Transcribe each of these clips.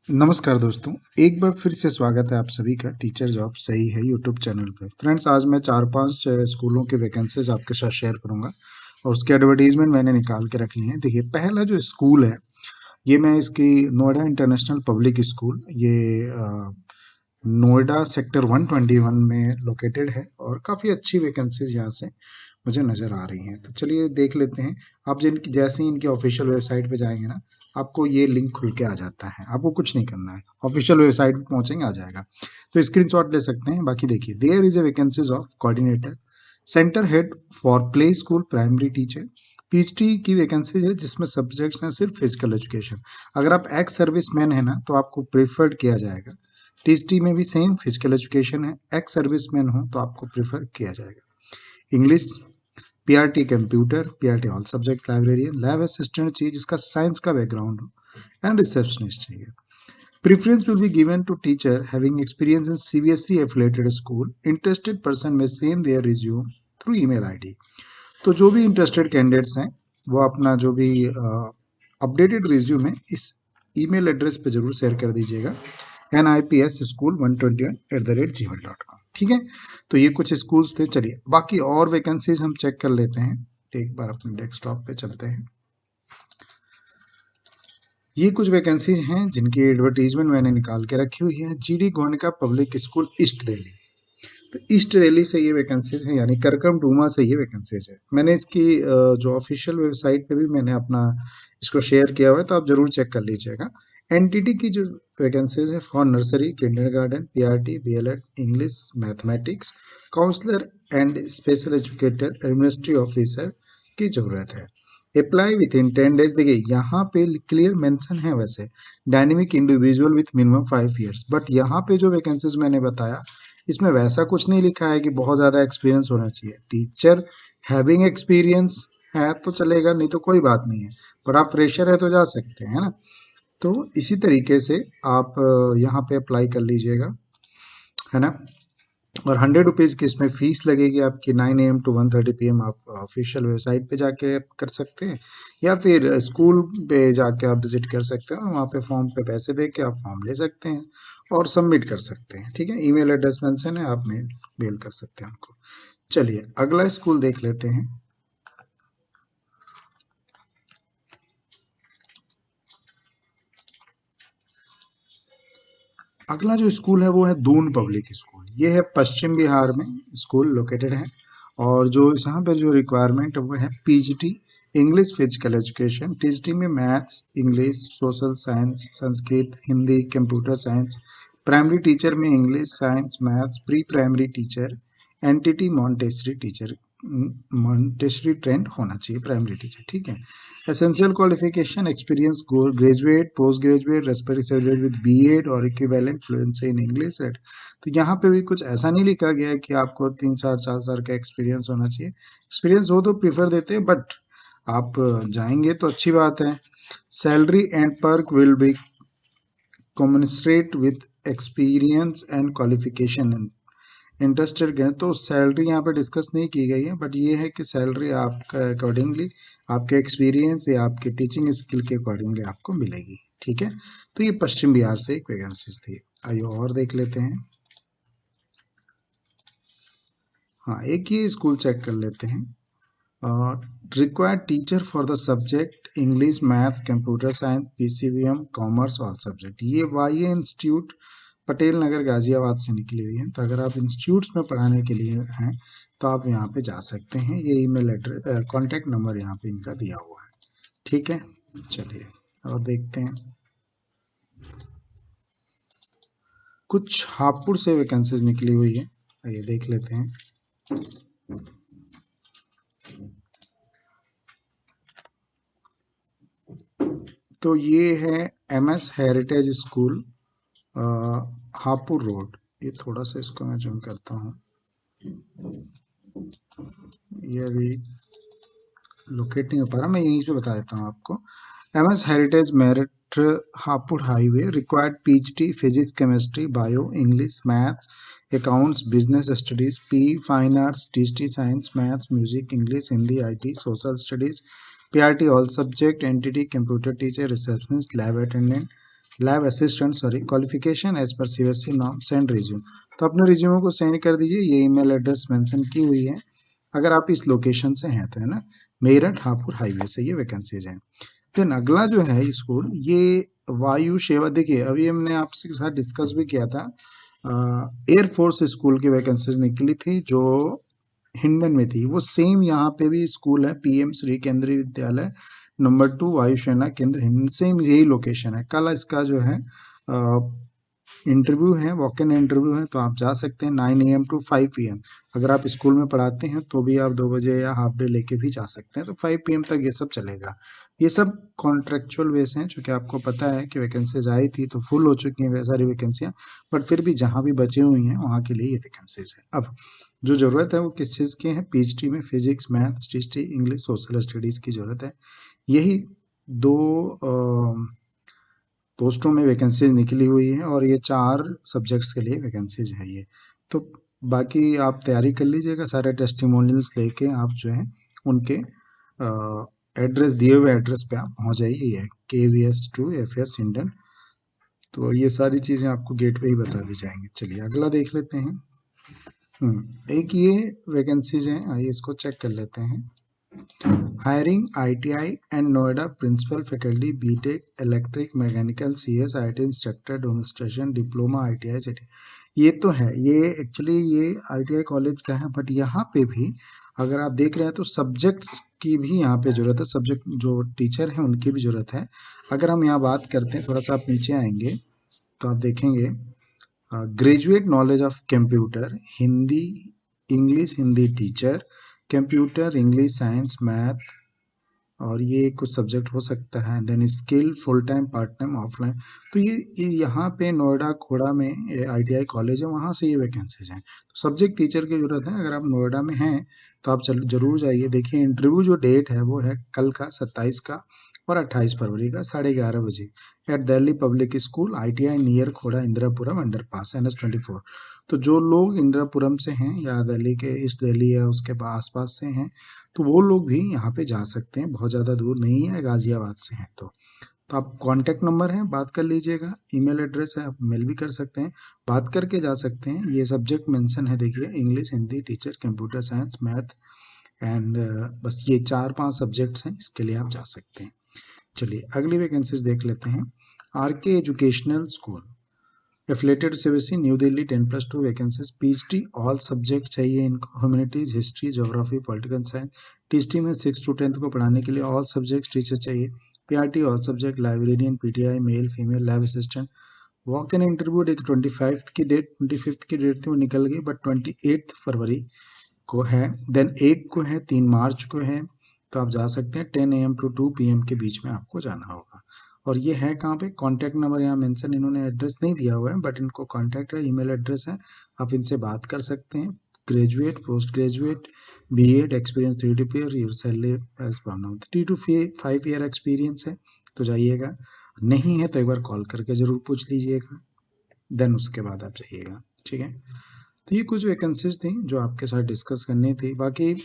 नमस्कार दोस्तों, एक बार फिर से स्वागत है आप सभी का टीचर जॉब सही है यूट्यूब चैनल पे। फ्रेंड्स, आज मैं 4-5 स्कूलों के वैकेंसीज आपके साथ शेयर करूंगा और उसके एडवर्टीजमेंट मैंने निकाल के रख लिए हैं। देखिए, पहला जो स्कूल है ये मैं इसकी नोएडा इंटरनेशनल पब्लिक स्कूल, ये नोएडा सेक्टर 121 में लोकेटेड है और काफ़ी अच्छी वैकेंसीज यहाँ से मुझे नज़र आ रही हैं। तो चलिए देख लेते हैं। आप जैसे ही इनकी ऑफिशियल वेबसाइट पे जाएंगे ना, आपको ये लिंक खुल के आ जाता है। आपको कुछ नहीं करना है, ऑफिशियल वेबसाइट पे पहुंचेंगे आ जाएगा। तो स्क्रीनशॉट ले सकते हैं। बाकी देखिए, there is a vacancies of coordinator, centre head for play school primary teacher. PhD की वैकेंसी है जिसमें सब्जेक्ट्स हैं सिर्फ फिजिकल एजुकेशन। अगर आप एक्स सर्विस मैन है ना तो आपको प्रेफर्ड किया जाएगा। टीएचडी में भी सेम फिजिकल एजुकेशन है। एक्स सर्विस मैन हो तो आपको प्रेफर किया जाएगा। English, PRT computer, PRT all subject librarian, lab assistant चाहिए जिसका साइंस का बैकग्राउंड हो, एंड रिसेप्शनिस्ट चाहिए। Preference will be given to teacher having experience in CBSE affiliated school. Interested person may send their resume through email ID. तो जो भी interested candidates हैं वो अपना जो भी अपडेटेड रिज्यूम है इस ईमेल एड्रेस पे जरूर शेयर कर दीजिएगा, nipsschool121@gmail.com। ठीक है, तो ये कुछ स्कूल्स थे। चलिए बाकी और वैकेंसीज हम चेक कर लेते हैं। एक बार अपने डेस्कटॉप पे चलते हैं। ये कुछ वैकेंसीज हैं जिनकी एडवर्टीजमेंट मैंने निकाल के रखी हुई है। GD Goenka public school east Delhi, तो ईस्ट दिल्ली से ये वैकेंसीज हैं, यानी करकम डूमा से ये वैकेंसीज है। मैंने इसकी जो ऑफिशियल वेबसाइट पे भी मैंने अपना इसको शेयर किया हुआ है, तो आप जरूर चेक कर लीजिएगा। एनटीटी की जो वैकेंसीज है for nursery, kindergarten, PRT, BElEd, English, mathematics, counsellor and special educator, administrative officer की जरूरत है। Apply within 10 days. देखिए यहाँ पे क्लियर मेंशन है वैसे, dynamic individual with minimum 5 years, but यहाँ पे जो वैकेंसीज मैंने बताया इसमें वैसा कुछ नहीं लिखा है कि बहुत ज़्यादा एक्सपीरियंस होना चाहिए। टीचर हैविंग एक्सपीरियंस है तो चलेगा, नहीं तो कोई बात नहीं है, पर आप फ्रेशर है तो जा सकते हैं, है ना। तो इसी तरीके से आप यहाँ पे अप्लाई कर लीजिएगा, है ना। और 100 रुपीज़ की इसमें फीस लगेगी आपकी। 9 AM to 1:30 PM आप ऑफिशियल वेबसाइट पे जाके कर सकते हैं, या फिर स्कूल पे जाके आप विजिट कर सकते हैं। वहाँ पे फॉर्म पे पैसे दे के आप फॉर्म ले सकते हैं और सबमिट कर सकते हैं। ठीक है, ईमेल एड्रेस मेंशन है, आप मेल कर सकते हैं हमको। चलिए अगला स्कूल देख लेते हैं। अगला जो स्कूल है वो है दून पब्लिक स्कूल। ये है पश्चिम बिहार में स्कूल लोकेटेड है, और जो यहाँ पे जो रिक्वायरमेंट है वो है PGT English physical education. TGT में maths, English, social science, Sanskrit, Hindi, computer science. Primary teacher में English, science, maths. Pre primary teacher, NTT Montessori teacher, Montessori trained होना चाहिए प्राइमरी टीचर। ठीक है। Essential qualification, experience, graduate, post graduate, respiratory with BEd और equivalent fluency in English. तो यहाँ पे भी कुछ ऐसा नहीं लिखा गया है कि आपको 3 साल 4 साल का एक्सपीरियंस होना चाहिए। एक्सपीरियंस हो तो प्रीफर देते हैं, बट आप जाएंगे तो अच्छी बात है। Salary and perk will be commensurate with experience and qualification. Interested गए तो सैलरी यहाँ पे डिस्कस नहीं की गई है, बट ये है कि सैलरी आपका अकॉर्डिंगली आपके एक्सपीरियंस या आपके टीचिंग स्किल के अकॉर्डिंगली आपको मिलेगी। ठीक है, तो ये पश्चिम बिहार से एक वैकेंसीज थी। आइए और देख लेते हैं। हाँ, एक ये स्कूल चेक कर लेते हैं। Required teacher for the subject English, maths, computer science, PCBM, commerce, all subject. ये वाई इंस्टीट्यूट पटेल नगर गाजियाबाद से निकली हुई है। तो अगर आप इंस्टीट्यूट्स में पढ़ाने के लिए हैं तो आप यहाँ पे जा सकते हैं। ये ईमेल एड्रेस, कॉन्टैक्ट नंबर यहाँ पे इनका दिया हुआ है। ठीक है, चलिए और देखते हैं। कुछ हापुड़ से वैकेंसीज निकली हुई है, ये देख लेते हैं। तो ये है MS heritage school, Hapur road. ये थोड़ा सा इसको मैं जूम करता हूँ, ये अभी लोकेट नहीं हो पा रहा, मैं यहीं पे बता देता हूँ आपको। MS heritage merit Hapur highway. Required PhD physics, chemistry, bio, English, maths, accounts, business studies, P fine arts, TT science, maths, music, English, Hindi, IT, social studies, PRT all subject, NTT computer teacher, receptionist, lab attendant, lab assistant sorry, qualification as per CBSE norm, send resume. तो अपने resume को send कर दीजिए, ये email address mention की हुई है, अगर आप इस लोकेशन से हैं तो, है ना, मेरठ हापुड़ हाईवे से ये वैकेंसीज हैं। देन अगला जो है स्कूल, ये वायु सेवा, देखिए अभी हमने आपसे साथ डिस्कस भी किया था, एयरफोर्स स्कूल की वैकेंसीज निकली थी जो हिंडन में थी, वो सेम यहाँ पे भी स्कूल है, पीएम श्री केंद्रीय विद्यालय नंबर 2 वायुसेना केंद्र हिंडन, सेम यही लोकेशन है। कल इसका जो है इंटरव्यू है, वॉक इन इंटरव्यू है, तो आप जा सकते हैं 9 AM to 5 PM। अगर आप स्कूल में पढ़ाते हैं तो भी आप 2 बजे या हाफ डे लेके भी जा सकते हैं, तो 5 PM तक ये सब चलेगा। ये सब कॉन्ट्रेक्चुअल बेस हैं, चूँकि आपको पता है कि वैकेंसीज आई थी तो फुल हो चुकी हैं सारी वैकेंसियाँ, बट फिर भी जहाँ भी बची हुई हैं वहाँ के लिए ये वैकेंसीज है। अब जो ज़रूरत है वो किस चीज़ की है, पीएचडी में physics, maths, history, English, social studies की ज़रूरत है। यही 2 पोस्टों में वैकेंसीज निकली हुई है और ये 4 सब्जेक्ट्स के लिए वैकेंसीज है ये। तो बाकी आप तैयारी कर लीजिएगा, सारे टेस्टिमोनियल्स लेके आप जो है उनके एड्रेस, दिए हुए एड्रेस पे आप पहुंच जाइए, ये KVS2 FS हिंडन। तो ये सारी चीज़ें आपको गेट पे ही बता दी जाएंगी। चलिए अगला देख लेते हैं। एक ये वैकेंसीज हैं, आइए इसको चेक कर लेते हैं। Hiring ITI and Noida principal faculty BTech electric mechanical CS IT instructor demonstration diploma ITI set, ये तो है, ये एक्चुअली ये ITI कॉलेज का है, बट यहाँ पे भी अगर आप देख रहे हैं तो सब्जेक्ट्स की भी यहाँ पे ज़रूरत है, सब्जेक्ट जो टीचर हैं उनकी भी ज़रूरत है। अगर हम यहाँ बात करते हैं, थोड़ा सा आप नीचे आएंगे तो आप देखेंगे graduate knowledge of computer, Hindi, English Hindi teacher, computer, English, science, math, और ये कुछ सब्जेक्ट हो सकता है। Then skill, full time, part time, offline. तो ये यहाँ पे नोएडा खोड़ा में ITI कॉलेज है, वहाँ से ये वैकेंसीज हैं। तो सब्जेक्ट टीचर की ज़रूरत है, अगर आप नोएडा में हैं तो आप चल जरूर जाइए। देखिए इंटरव्यू जो डेट है वो है कल का 27 का और 28 फरवरी का 11:30 बजे at Delhi Public School ITI near Khoda Indirapuram underpass NH24। तो जो लोग इंदिरापुरम से हैं या दिल्ली के ईस्ट दिल्ली या उसके आसपास से हैं तो वो लोग भी यहाँ पे जा सकते हैं, बहुत ज़्यादा दूर नहीं है, गाजियाबाद से हैं तो आप कॉन्टैक्ट नंबर है, बात कर लीजिएगा, ईमेल एड्रेस है, आप मेल भी कर सकते हैं, बात करके जा सकते हैं। ये सब्जेक्ट मेंशन है, देखिए English Hindi teacher, computer science, math and बस ये 4-5 सब्जेक्ट्स हैं, इसके लिए आप जा सकते हैं। चलिए अगली वैकेंसीज देख लेते हैं। RK educational school affiliated CBSE new Delhi 10+2 vacancies, PhD all subject चाहिए इनको, humanities, history, geography, political science. TST में 6 to 10 को पढ़ाने के लिए ऑल सब्जेक्ट टीचर चाहिए। PRT all subject, librarian, PTI male female, lab assistant. Walk in interview एक 25th की डेट थी वो निकल गई, बट 28 फरवरी को है। देन 1 को है, 3 मार्च को है, तो आप जा सकते हैं। 10 AM to 2 PM के बीच में आपको जाना होगा। और ये है कहाँ पे, कॉन्टैक्ट नंबर यहाँ मेंशन, इन्होंने एड्रेस नहीं दिया हुआ है बट इनको कॉन्टैक्ट है, ईमेल एड्रेस है, आप इनसे बात कर सकते हैं। Graduate, post graduate, BEd experience 3 to 4 year, salary as per now 3 to 5 year experience है तो जाइएगा, नहीं है तो एक बार कॉल करके ज़रूर पूछ लीजिएगा, देन उसके बाद आप जाइएगा। ठीक है, तो ये कुछ वैकेंसीज थी जो आपके साथ डिस्कस करनी थी। बाकी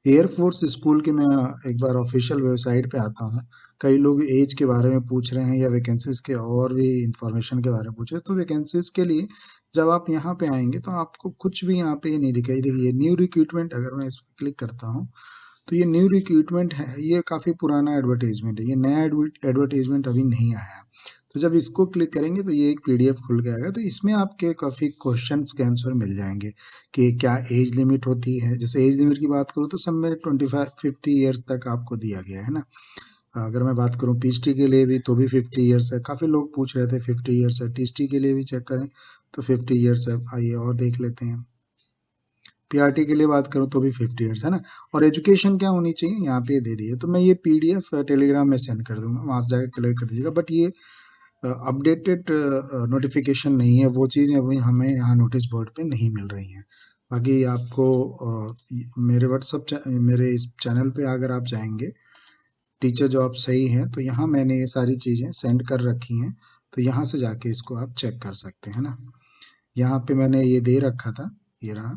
एयरफोर्स स्कूल की मैं एक बार ऑफिशियल वेबसाइट पे आता हूँ, कई लोग एज के बारे में पूछ रहे हैं या वैकेंसीज के और भी इंफॉर्मेशन के बारे में पूछ रहे हैं, तो वैकेंसीज के लिए जब आप यहाँ पे आएंगे तो आपको कुछ भी यहाँ पे ये नहीं दिखाई देगी। ये न्यू रिक्रूटमेंट, अगर मैं इस पर क्लिक करता हूँ तो ये न्यू रिक्रूटमेंट है, ये काफ़ी पुराना एडवर्टीजमेंट है, ये नया एडवर्टीजमेंट अभी नहीं आया है। तो जब इसको क्लिक करेंगे तो ये एक PDF खुल के आएगा, तो इसमें आपके काफ़ी क्वेश्चंस के आंसर मिल जाएंगे कि क्या एज लिमिट होती है। जैसे एज लिमिट की बात करूँ तो सब में 25-50 ईयर्स तक आपको दिया गया है ना। अगर मैं बात करूँ PhD के लिए भी तो भी 50 ईयर्स है, काफ़ी लोग पूछ रहे थे 50 ईयर्स है। TST के लिए भी चेक करें तो 50 ईयर्स है। आइए और देख लेते हैं, PRT के लिए बात करूँ तो भी 50 ईयर्स है ना। और एजुकेशन क्या होनी चाहिए यहाँ पे दे दिए, तो मैं ये PDF टेलीग्राम में सेंड कर दूंगा, वहाँ से जाकर कलेक्ट कर दीजिएगा। बट ये अपडेटेड नोटिफिकेशन नहीं है, वो चीज़ें अभी हमें यहाँ नोटिस बोर्ड पे नहीं मिल रही हैं। बाकी आपको मेरे मेरे इस चैनल पे अगर आप जाएंगे, टीचर जॉब सही है, तो यहाँ मैंने ये सारी चीज़ें सेंड कर रखी हैं, तो यहाँ से जाके इसको आप चेक कर सकते हैं ना। यहाँ पे मैंने ये दे रखा था, ये रहा,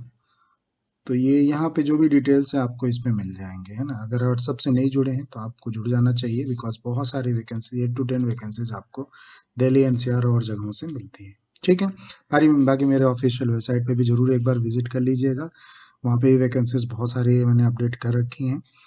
तो ये यहाँ पे जो भी डिटेल्स है आपको इस पे मिल जाएंगे, है ना। अगर व्हाट्सअप से नहीं जुड़े हैं तो आपको जुड़ जाना चाहिए, बिकॉज बहुत सारी वैकेंसी 8 to 10 वैकेंसीज आपको दिल्ली एनसीआर और जगहों से मिलती है। ठीक है, बाकी मेरे ऑफिशियल वेबसाइट पे भी जरूर एक बार विजिट कर लीजिएगा, वहाँ पे भी वैकेंसीज बहुत सारी मैंने अपडेट कर रखी हैं।